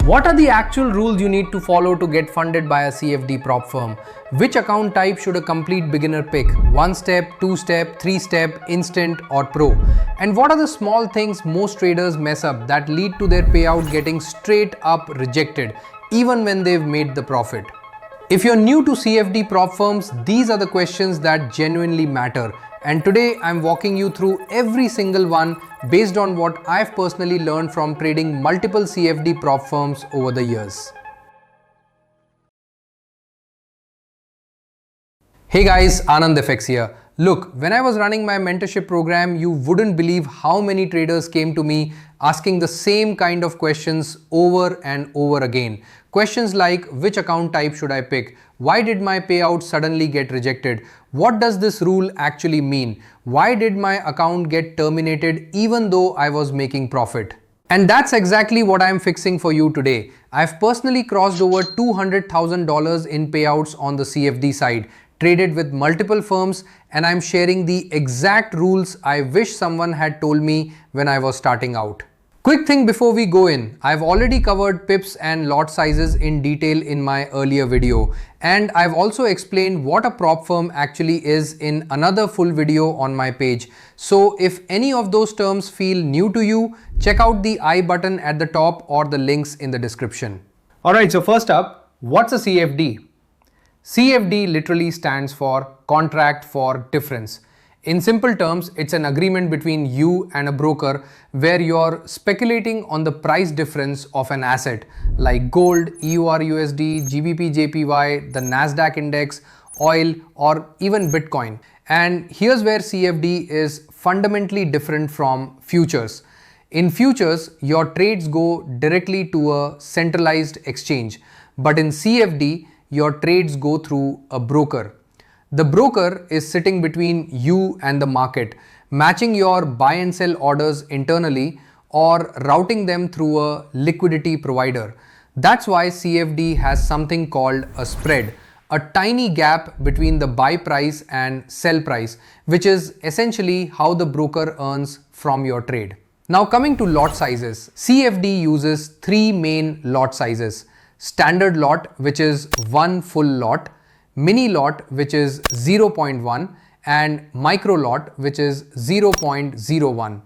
What are the actual rules you need to follow to get funded by a CFD prop firm? Which account type should a complete beginner pick? 1-step, 2-step, 3-step, instant or pro? And what are the small things most traders mess up that lead to their payout getting straight up rejected even when they've made the profit? If you're new to CFD prop firms, these are the questions that genuinely matter. And today I'm walking you through every single one based on what I've personally learned from trading multiple CFD prop firms over the years. Hey guys, AnandFX here. Look, when I was running my mentorship program, you wouldn't believe how many traders came to me asking the same kind of questions over and over again. Questions like, which account type should I pick? Why did my payout suddenly get rejected? What does this rule actually mean? Why did my account get terminated even though I was making profit? And that's exactly what I'm fixing for you today. I've personally crossed over $200,000 in payouts on the CFD side, traded with multiple firms, and I'm sharing the exact rules I wish someone had told me when I was starting out. Quick thing before we go in, I've already covered pips and lot sizes in detail in my earlier video, and I've also explained what a prop firm actually is in another full video on my page. So if any of those terms feel new to you, check out the I button at the top or the links in the description. Alright, so first up, what's a CFD? CFD literally stands for Contract for Difference. In simple terms, it's an agreement between you and a broker where you're speculating on the price difference of an asset like gold, EUR/USD, GBP/JPY, the Nasdaq index, oil, or even Bitcoin. And here's where CFD is fundamentally different from futures. In futures, your trades go directly to a centralized exchange, but in CFD, your trades go through a broker. The broker is sitting between you and the market, matching your buy and sell orders internally or routing them through a liquidity provider. That's why CFD has something called a spread, a tiny gap between the buy price and sell price, which is essentially how the broker earns from your trade. Now coming to lot sizes, CFD uses three main lot sizes. Standard lot, which is one full lot, mini lot, which is 0.1, and micro lot, which is 0.01.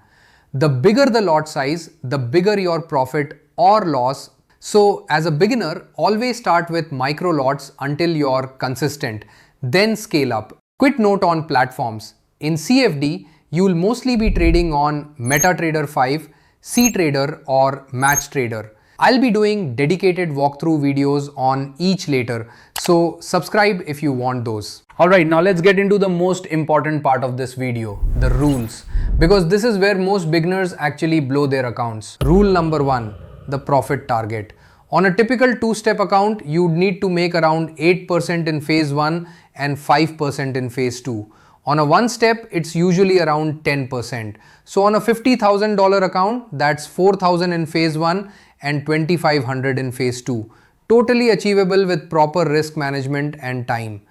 The bigger the lot size, the bigger your profit or loss. So as a beginner, always start with micro lots until you're consistent, then scale up. Quick note on platforms. In CFD, you'll mostly be trading on MetaTrader 5, CTrader or MatchTrader. I'll be doing dedicated walkthrough videos on each later, so subscribe if you want those. Alright, now let's get into the most important part of this video, the rules. Because this is where most beginners actually blow their accounts. Rule number 1, the profit target. On a typical 2-step account, you'd need to make around 8% in phase 1 and 5% in phase 2. On a 1-step, it's usually around 10%. So on a $50,000 account, that's $4,000 in phase 1 and $2,500 in phase 2. Totally achievable with proper risk management and time.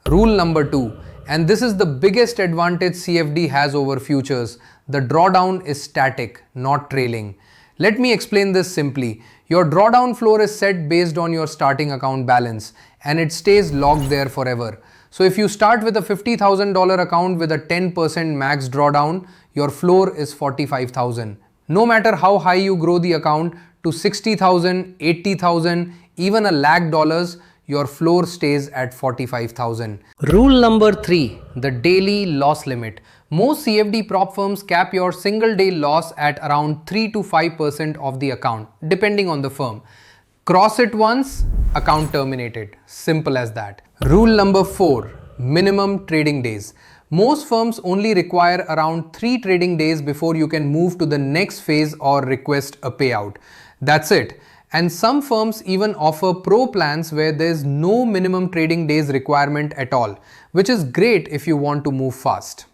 Rule number 2, and this is the biggest advantage CFD has over futures. The drawdown is static, not trailing. Let me explain this simply. Your drawdown floor is set based on your starting account balance and it stays locked there forever. So if you start with a $50,000 account with a 10% max drawdown, your floor is $45,000. No matter how high you grow the account to $60,000, $80,000, even $1 lakh, your floor stays at $45,000. Rule number 3, the daily loss limit. Most CFD prop firms cap your single day loss at around 3 to 5% of the account, depending on the firm. Cross it once, account terminated. Simple as that. Rule number 4, minimum trading days. Most firms only require around 3 trading days before you can move to the next phase or request a payout. That's it. And some firms even offer pro plans where there's no minimum trading days requirement at all, which is great if you want to move fast.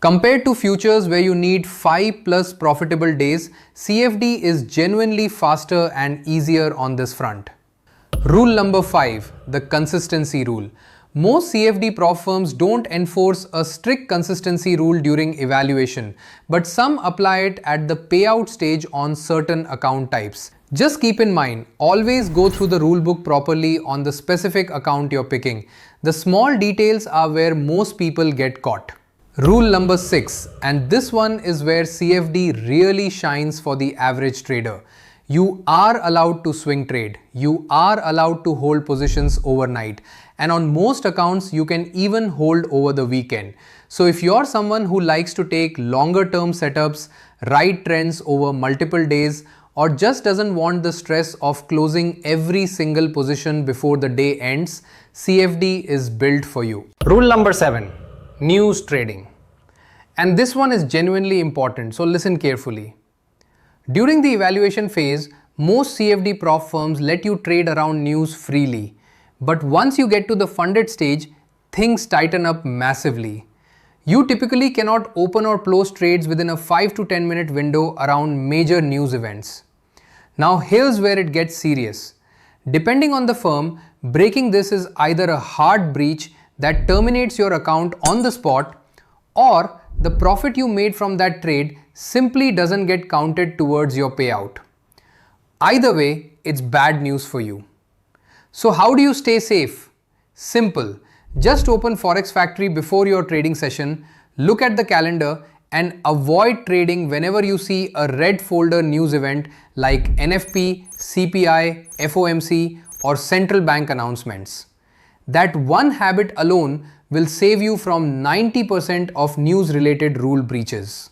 Compared to futures where you need 5+ profitable days, CFD is genuinely faster and easier on this front. Rule number 5, the consistency rule. Most CFD prop firms don't enforce a strict consistency rule during evaluation, but some apply it at the payout stage on certain account types. Just keep in mind, always go through the rulebook properly on the specific account you're picking. The small details are where most people get caught. Rule number 6, and this one is where CFD really shines for the average trader. You are allowed to swing trade. You are allowed to hold positions overnight. And on most accounts, you can even hold over the weekend. So if you're someone who likes to take longer term setups, ride trends over multiple days, or just doesn't want the stress of closing every single position before the day ends, CFD is built for you. Rule number 7, news trading. And this one is genuinely important, so listen carefully. During the evaluation phase, most CFD prop firms let you trade around news freely. But once you get to the funded stage, things tighten up massively. You typically cannot open or close trades within a 5 to 10 minute window around major news events. Now here's where it gets serious. Depending on the firm, breaking this is either a hard breach that terminates your account on the spot, or the profit you made from that trade simply doesn't get counted towards your payout. Either way, it's bad news for you. So how do you stay safe? Simple. Just open Forex Factory before your trading session, look at the calendar, and avoid trading whenever you see a red folder news event like NFP, CPI, FOMC, or central bank announcements. That one habit alone will save you from 90% of news-related rule breaches.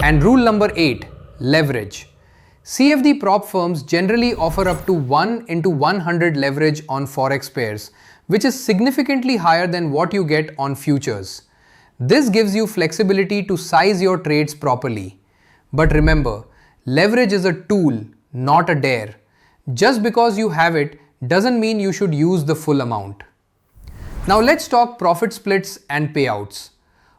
And rule number 8, leverage. CFD prop firms generally offer up to 1:100 leverage on Forex pairs, which is significantly higher than what you get on futures. This gives you flexibility to size your trades properly. But remember, leverage is a tool, not a dare. Just because you have it doesn't mean you should use the full amount. Now let's talk profit splits and payouts.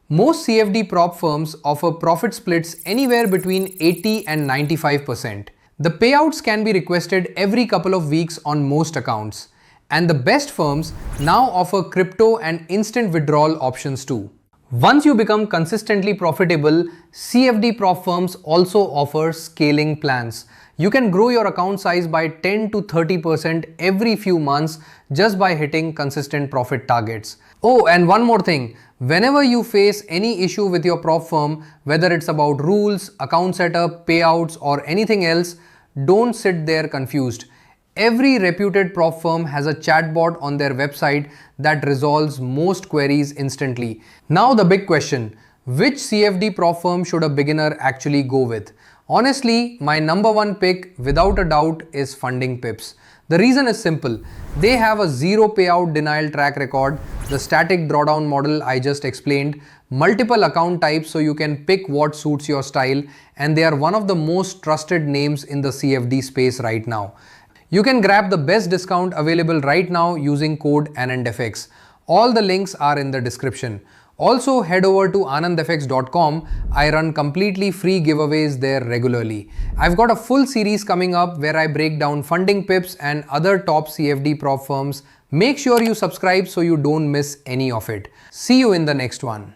Most CFD prop firms offer profit splits anywhere between 80 and 95%. The payouts can be requested every couple of weeks on most accounts. And the best firms now offer crypto and instant withdrawal options too. Once you become consistently profitable, CFD prop firms also offer scaling plans. You can grow your account size by 10 to 30% every few months just by hitting consistent profit targets. Oh, and one more thing. Whenever you face any issue with your prop firm, whether it's about rules, account setup, payouts, or anything else, don't sit there confused. Every reputed prop firm has a chatbot on their website that resolves most queries instantly. Now the big question, which CFD prop firm should a beginner actually go with? Honestly, my number one pick without a doubt is Funding Pips. The reason is simple. They have a zero payout denial track record, the static drawdown model I just explained, multiple account types so you can pick what suits your style, and they are one of the most trusted names in the CFD space right now. You can grab the best discount available right now using code AnandFX. All the links are in the description. Also head over to AnandFX.com. I run completely free giveaways there regularly. I've got a full series coming up where I break down Funding Pips and other top CFD prop firms. Make sure you subscribe so you don't miss any of it. See you in the next one.